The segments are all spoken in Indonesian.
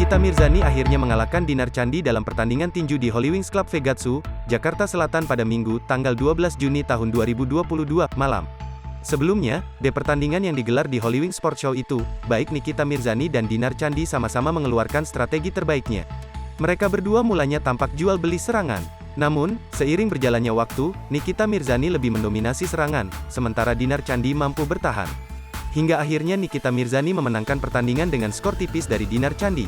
Nikita Mirzani akhirnya mengalahkan Dinar Candi dalam pertandingan tinju di Hollywings Club Vegatsu, Jakarta Selatan pada Minggu, tanggal 12 Juni tahun 2022, malam. Sebelumnya, di pertandingan yang digelar di Hollywings Sport Show itu, baik Nikita Mirzani dan Dinar Candi sama-sama mengeluarkan strategi terbaiknya. Mereka berdua mulanya tampak jual beli serangan. Namun, seiring berjalannya waktu, Nikita Mirzani lebih mendominasi serangan, sementara Dinar Candi mampu bertahan. Hingga akhirnya Nikita Mirzani memenangkan pertandingan dengan skor tipis dari Dinar Candi.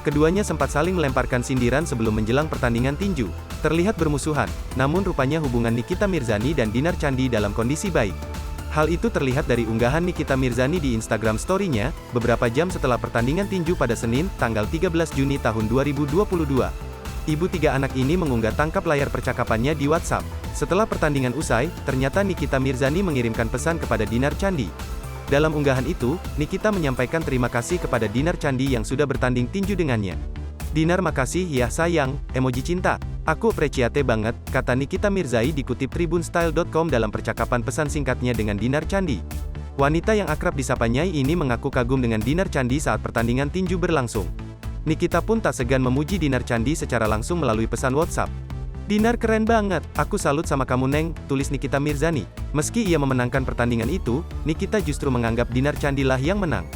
Keduanya sempat saling melemparkan sindiran sebelum menjelang pertandingan tinju. Terlihat bermusuhan, namun rupanya hubungan Nikita Mirzani dan Dinar Candi dalam kondisi baik. Hal itu terlihat dari unggahan Nikita Mirzani di Instagram Story-nya, beberapa jam setelah pertandingan tinju pada Senin, tanggal 13 Juni tahun 2022. Ibu tiga anak ini mengunggah tangkap layar percakapannya di WhatsApp. Setelah pertandingan usai, ternyata Nikita Mirzani mengirimkan pesan kepada Dinar Candi. Dalam unggahan itu, Nikita menyampaikan terima kasih kepada Dinar Candi yang sudah bertanding tinju dengannya. "Dinar makasih ya sayang," emoji cinta. "Aku apresiate banget," kata Nikita Mirzani dikutip tribunstyle.com dalam percakapan pesan singkatnya dengan Dinar Candi. Wanita yang akrab disapa Nyai ini mengaku kagum dengan Dinar Candi saat pertandingan tinju berlangsung. Nikita pun tak segan memuji Dinar Candi secara langsung melalui pesan WhatsApp. "Dinar keren banget, aku salut sama kamu Neng," tulis Nikita Mirzani. Meski ia memenangkan pertandingan itu, Nikita justru menganggap Dinar Candi lah yang menang.